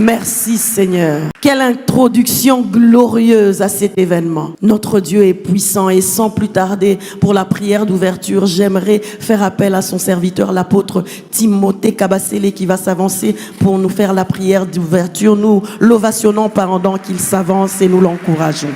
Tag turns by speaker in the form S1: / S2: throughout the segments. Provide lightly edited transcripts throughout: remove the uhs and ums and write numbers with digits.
S1: Merci Seigneur. Quelle introduction glorieuse à cet événement. Notre Dieu est puissant et sans plus tarder, pour la prière d'ouverture, j'aimerais faire appel à son serviteur, l'apôtre Timothée Kabasele, qui va s'avancer pour nous faire la prière d'ouverture. Nous l'ovationnons pendant qu'il s'avance et nous l'encourageons.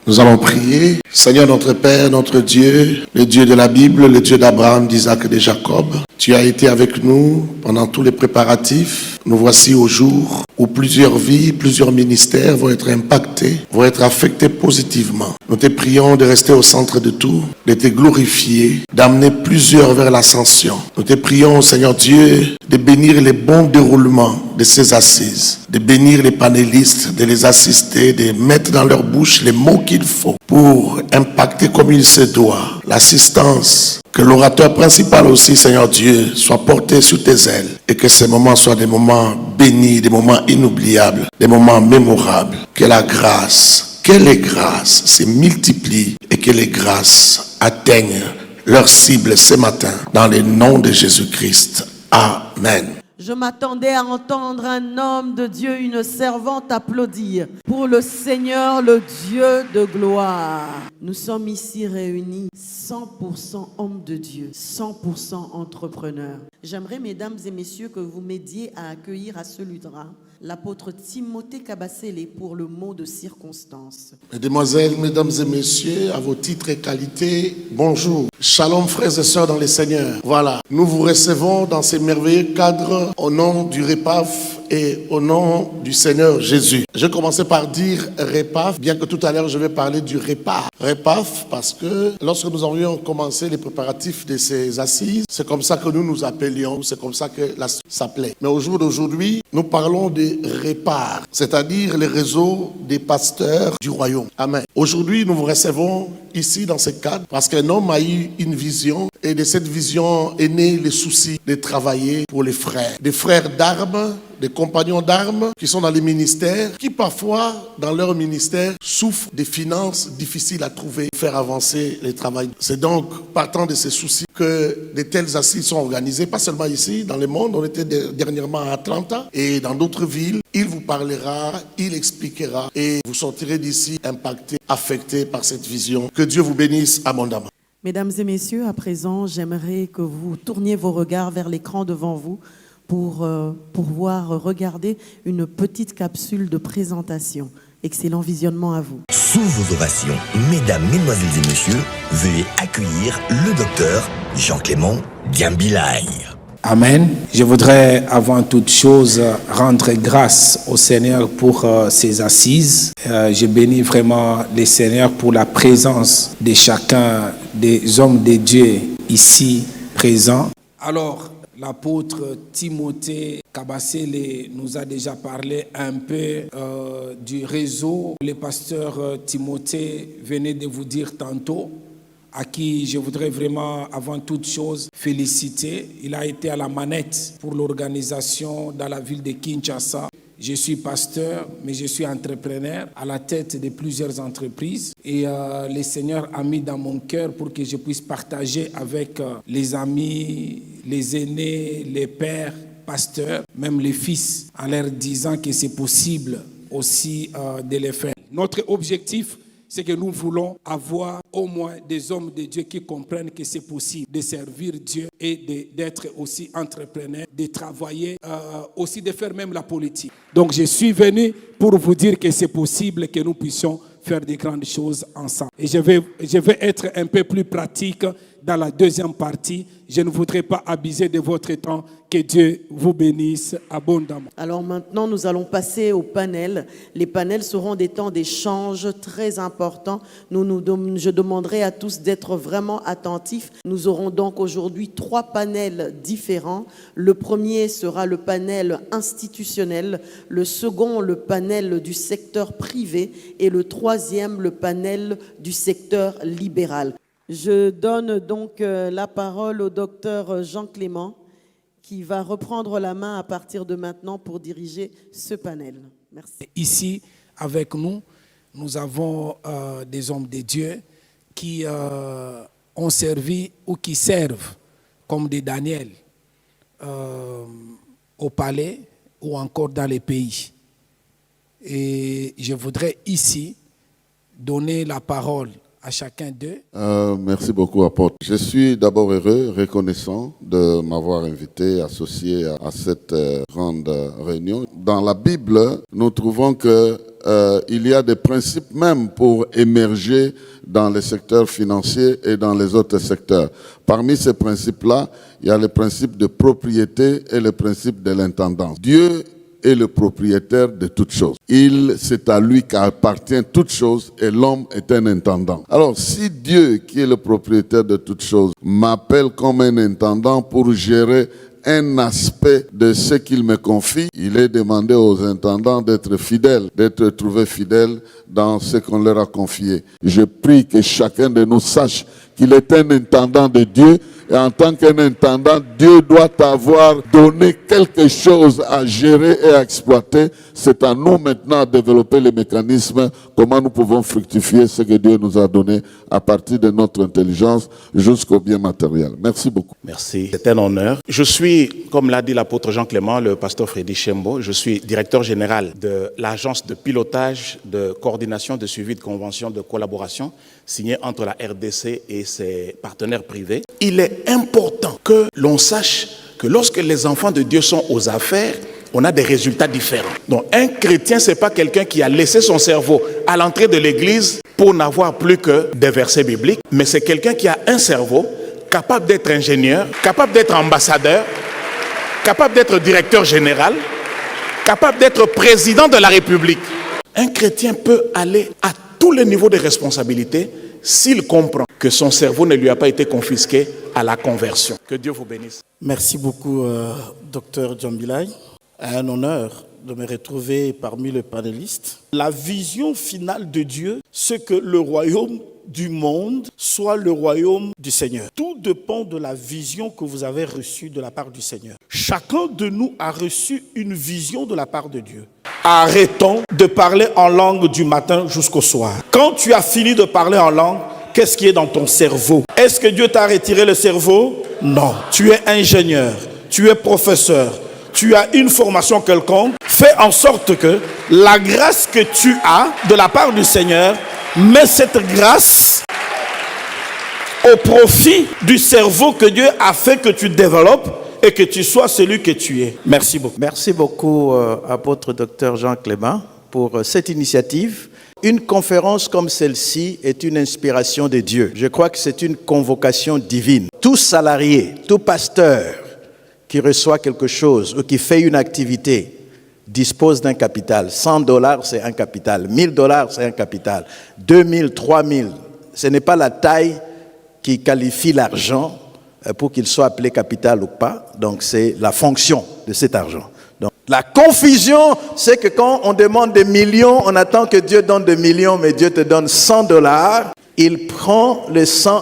S2: Nous allons prier. Seigneur notre Père, notre Dieu, le Dieu de la Bible, le Dieu d'Abraham, d'Isaac et de Jacob, tu as été avec nous pendant tous les préparatifs. Nous voici au jour où plusieurs vies, plusieurs ministères vont être impactés, vont être affectés positivement. Nous te prions de rester au centre de tout, de te glorifier, d'amener plusieurs vers l'ascension. Nous te prions, Seigneur Dieu, de bénir les bons déroulements de ces assises, de bénir les panélistes, de les assister, de mettre dans leur bouche les mots qu'il faut pour impacter comme il se doit l'assistance. Que l'orateur principal aussi, Seigneur Dieu, soit porté sous tes ailes et que ces moments soient des moments bénis, des moments inoubliables, des moments mémorables. Que la grâce, que les grâces se multiplient et que les grâces atteignent leur cible ce matin dans le nom de Jésus-Christ. Amen.
S1: Je m'attendais à entendre un homme de Dieu, une servante applaudir pour le Seigneur, le Dieu de gloire. Nous sommes ici réunis 100% hommes de Dieu, 100% entrepreneurs. J'aimerais, mesdames et messieurs, que vous m'aidiez à accueillir à celui-là l'apôtre Timothée Kabasele pour le mot de circonstance.
S2: Mesdemoiselles, mesdames et messieurs, à vos titres et qualités, bonjour. Shalom frères et sœurs dans le Seigneur. Voilà, nous vous recevons dans ces merveilleux cadres au nom du REPAF et au nom du Seigneur Jésus. Je commençais par dire REPAF, bien que tout à l'heure je vais parler du REPAF. REPAF parce que lorsque nous avions commencé les préparatifs de ces assises, c'est comme ça que nous nous appelions, c'est comme ça que s'appelait. Mais au jour d'aujourd'hui, nous parlons de REPAR, c'est-à-dire les réseaux des pasteurs du royaume. Amen. Aujourd'hui, nous vous recevons ici dans ce cadre parce qu'un homme a eu une vision et de cette vision est né le souci de travailler pour les frères. Des frères d'armes, des compagnons d'armes qui sont dans les ministères, qui parfois dans leur ministère souffrent des finances difficiles à trouver pour faire avancer les travail. C'est donc partant de ces soucis que de telles assises sont organisées, pas seulement ici, dans le monde. On était dernièrement à Atlanta et dans d'autres villes. Il vous parlera, il expliquera et vous sortirez d'ici impactés, affectés par cette vision. Que Dieu vous bénisse abondamment.
S1: Mesdames et messieurs, à présent, j'aimerais que vous tourniez vos regards vers l'écran devant vous pour pouvoir regarder une petite capsule de présentation. Excellent visionnement à vous.
S3: Sous vos ovations, mesdames, mesdemoiselles et messieurs, veuillez accueillir le docteur Jean-Clément Diambilaye.
S4: Amen. Je voudrais avant toute chose rendre grâce au Seigneur pour ces assises. Je bénis vraiment le Seigneur pour la présence de chacun des hommes de Dieu ici présents. Alors, l'apôtre Timothée Kabasele nous a déjà parlé un peu du réseau. Le pasteur Timothée venait de vous dire tantôt, à qui je voudrais vraiment, avant toute chose, féliciter. Il a été à la manette pour l'organisation dans la ville de Kinshasa. Je suis pasteur, mais je suis entrepreneur à la tête de plusieurs entreprises. Et le Seigneur a mis dans mon cœur pour que je puisse partager avec les amis, les aînés, les pères, pasteurs, même les fils, en leur disant que c'est possible aussi de les faire. Notre objectif, c'est que nous voulons avoir au moins des hommes de Dieu qui comprennent que c'est possible de servir Dieu et d'être aussi entrepreneur, de travailler, aussi de faire même la politique. Donc je suis venu pour vous dire que c'est possible que nous puissions faire des grandes choses ensemble. Et je vais être un peu plus pratique dans la deuxième partie. Je ne voudrais pas abuser de votre temps. Que Dieu vous bénisse abondamment.
S1: Alors maintenant, nous allons passer au panel. Les panels seront des temps d'échange très importants. Je demanderai à tous d'être vraiment attentifs. Nous aurons donc aujourd'hui 3 panels différents. Le premier sera le panel institutionnel, le second, le panel du secteur privé et le troisième, le panel du secteur libéral. Je donne donc la parole au docteur Jean-Clément qui va reprendre la main à partir de maintenant pour diriger ce panel. Merci.
S4: Ici, avec nous, nous avons des hommes de Dieu qui ont servi ou qui servent comme des Daniel au palais ou encore dans les pays. Et je voudrais ici donner la parole à chacun d'eux.
S5: Merci beaucoup, apôtre. Je suis d'abord heureux, reconnaissant de m'avoir invité, associé à cette grande réunion. Dans la Bible, nous trouvons que il y a des principes même pour émerger dans les secteurs financiers et dans les autres secteurs. Parmi ces principes-là, il y a le principe de propriété et le principe de l'intendance. Dieu est le propriétaire de toutes choses. C'est à lui qu'appartient toutes choses et l'homme est un intendant. Alors, si Dieu, qui est le propriétaire de toutes choses, m'appelle comme un intendant pour gérer un aspect de ce qu'il me confie, il est demandé aux intendants d'être fidèles, d'être trouvés fidèles dans ce qu'on leur a confié. Je prie que chacun de nous sache qu'il est un intendant de Dieu. Et en tant qu'un intendant, Dieu doit avoir donné quelque chose à gérer et à exploiter. C'est à nous maintenant de développer les mécanismes, comment nous pouvons fructifier ce que Dieu nous a donné à partir de notre intelligence jusqu'au bien matériel. Merci beaucoup.
S6: Merci, c'est un honneur. Je suis, comme l'a dit l'apôtre Jean Clément, le pasteur Freddy Chembo, je suis directeur général de l'agence de pilotage, de coordination, de suivi de convention, de collaboration signée entre la RDC et ses partenaires privés. Il est important que l'on sache que lorsque les enfants de Dieu sont aux affaires, on a des résultats différents. Donc un chrétien, ce n'est pas quelqu'un qui a laissé son cerveau à l'entrée de l'église pour n'avoir plus que des versets bibliques, mais c'est quelqu'un qui a un cerveau capable d'être ingénieur, capable d'être ambassadeur, capable d'être directeur général, capable d'être président de la République. Un chrétien peut aller à tous les niveaux de responsabilité s'il comprend que son cerveau ne lui a pas été confisqué à la conversion. Que Dieu vous bénisse.
S7: Merci beaucoup, Dr Djambilay. Un honneur de me retrouver parmi les panélistes. La vision finale de Dieu, c'est que le royaume du monde soit le royaume du Seigneur. Tout dépend de la vision que vous avez reçue de la part du Seigneur. Chacun de nous a reçu une vision de la part de Dieu. Arrêtons de parler en langue du matin jusqu'au soir. Quand tu as fini de parler en langue, qu'est-ce qui est dans ton cerveau? Est-ce que Dieu t'a retiré le cerveau? Non. Tu es ingénieur, tu es professeur, tu as une formation quelconque. Fais en sorte que la grâce que tu as de la part du Seigneur, mets cette grâce au profit du cerveau que Dieu a fait que tu développes et que tu sois celui que tu es. Merci beaucoup.
S8: Merci beaucoup, apôtre Dr Jean Clément, pour cette initiative. Une conférence comme celle-ci est une inspiration de Dieu. Je crois que c'est une convocation divine. Tout salarié, tout pasteur qui reçoit quelque chose ou qui fait une activité dispose d'un capital. $100, c'est un capital. $1000, c'est un capital. 2000, 3000, ce n'est pas la taille qui qualifie l'argent pour qu'il soit appelé capital ou pas. Donc, c'est la fonction de cet argent. Donc, la confusion, c'est que quand on demande des millions, on attend que Dieu donne des millions, mais Dieu te donne $100. Il prend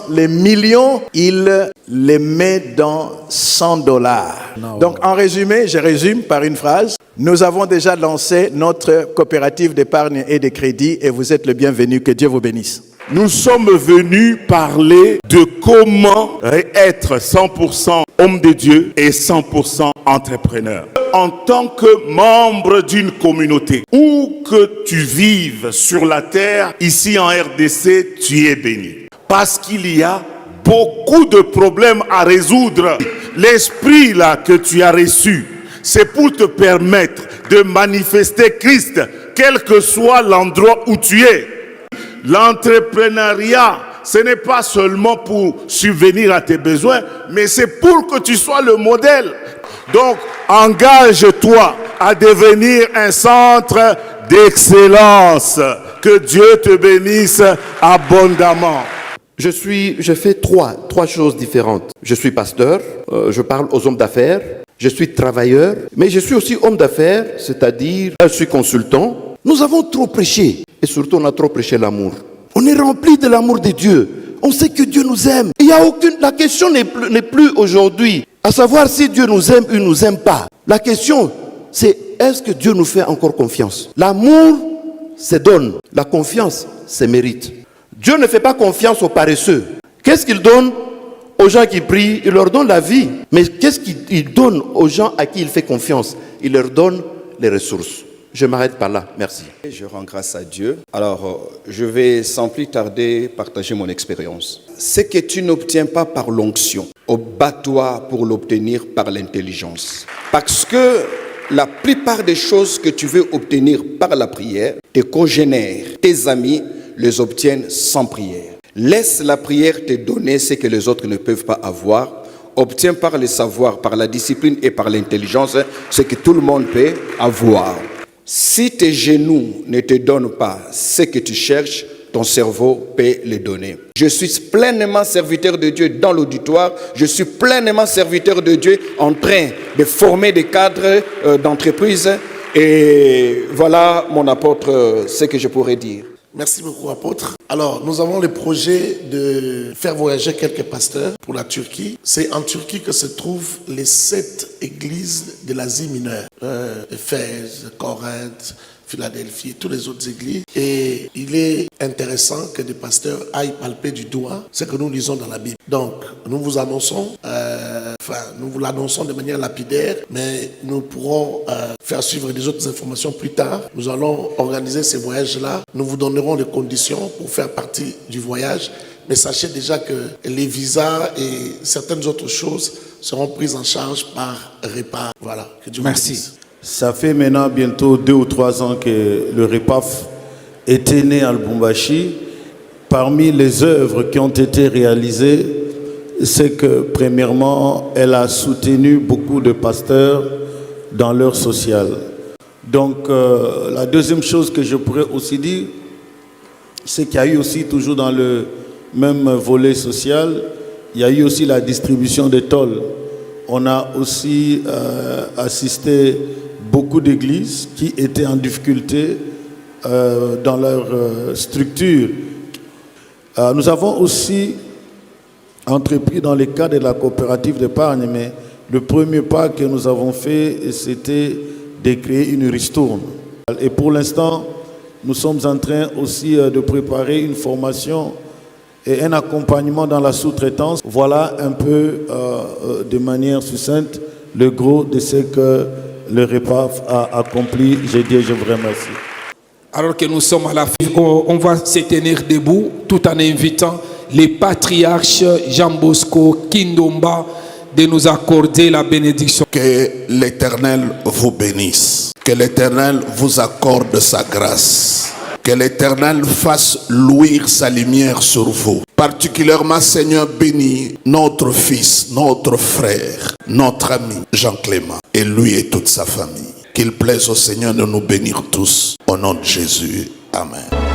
S8: les millions, il les met dans $100. Donc, en résumé, je résume par une phrase. Nous avons déjà lancé notre coopérative d'épargne et de crédit et vous êtes le bienvenu. Que Dieu vous bénisse.
S9: Nous sommes venus parler de comment être 100% homme de Dieu et 100% entrepreneur. En tant que membre d'une communauté, où que tu vives sur la terre, ici en RDC, tu es béni. Parce qu'il y a beaucoup de problèmes à résoudre. L'esprit là que tu as reçu, c'est pour te permettre de manifester Christ, quel que soit l'endroit où tu es. L'entrepreneuriat, ce n'est pas seulement pour subvenir à tes besoins, mais c'est pour que tu sois le modèle. Donc, engage-toi à devenir un centre d'excellence. Que Dieu te bénisse abondamment.
S10: Je fais trois choses différentes. Je suis pasteur, je parle aux hommes d'affaires, je suis travailleur, mais je suis aussi homme d'affaires, c'est-à-dire je suis consultant. Nous avons trop prêché, et surtout on a trop prêché l'amour. On est rempli de l'amour de Dieu. On sait que Dieu nous aime. Il y a la question n'est plus aujourd'hui à savoir si Dieu nous aime ou il nous aime pas. La question, c'est est-ce que Dieu nous fait encore confiance? L'amour, c'est donne. La confiance, c'est mérite. Dieu ne fait pas confiance aux paresseux. Que Qu'est-ce qu'il donne aux gens qui prient? Il leur donne la vie. Mais qu'est-ce qu'il donne aux gens à qui il fait confiance? Il leur donne les ressources. Je m'arrête par là. Merci.
S11: Je rends grâce à Dieu. Alors, je vais sans plus tarder partager mon expérience. Ce que tu n'obtiens pas par l'onction, bats-toi pour l'obtenir par l'intelligence. Parce que la plupart des choses que tu veux obtenir par la prière, tes congénères, tes amis, les obtiennent sans prière. Laisse la prière te donner ce que les autres ne peuvent pas avoir. Obtiens par le savoir, par la discipline et par l'intelligence ce que tout le monde peut avoir. Si tes genoux ne te donnent pas ce que tu cherches, ton cerveau peut le donner. Je suis pleinement serviteur de Dieu dans l'auditoire. Je suis pleinement serviteur de Dieu en train de former des cadres d'entreprise. Et voilà mon apôtre, ce que je pourrais dire.
S2: Merci beaucoup, apôtre. Alors, nous avons le projet de faire voyager quelques pasteurs pour la Turquie. C'est en Turquie que se trouvent les 7 églises de l'Asie mineure. Éphèse, Corinthe, Philadelphie, toutes les autres églises. Et il est intéressant que des pasteurs aillent palper du doigt ce que nous lisons dans la Bible. Donc, nous vous annonçons, nous vous l'annonçons de manière lapidaire, mais nous pourrons faire suivre des autres informations plus tard. Nous allons organiser ces voyages-là. Nous vous donnerons les conditions pour faire partie du voyage. Mais sachez déjà que les visas et certaines autres choses seront prises en charge par REPAF. Voilà. Que Dieu vous bénisse.
S7: Ça fait maintenant bientôt 2 ou 3 ans que le REPAF était né à Lubumbashi. Parmi les œuvres qui ont été réalisées, c'est que premièrement, elle a soutenu beaucoup de pasteurs dans leur social. Donc la deuxième chose que je pourrais aussi dire, c'est qu'il y a eu aussi toujours dans le même volet social, il y a eu aussi la distribution des tôles. On a aussi assisté beaucoup d'églises qui étaient en difficulté dans leur structure. Nous avons aussi entrepris dans le cadre de la coopérative d'épargne, mais le premier pas que nous avons fait, c'était de créer une ristourne. Et pour l'instant, nous sommes en train aussi de préparer une formation et un accompagnement dans la sous-traitance. Voilà un peu de manière succincte le gros de ce que le REPAF a accompli. J'ai dit, je vous remercie.
S4: Alors que nous sommes à la fin, on va se tenir debout tout en invitant les patriarches Jean Bosco, Kindomba, de nous accorder la bénédiction.
S9: Que l'Éternel vous bénisse. Que l'Éternel vous accorde sa grâce. Que l'Éternel fasse luire sa lumière sur vous. Particulièrement, Seigneur, bénis notre fils, notre frère, notre ami Jean Clément, et lui et toute sa famille. Qu'il plaise au Seigneur de nous bénir tous. Au nom de Jésus. Amen.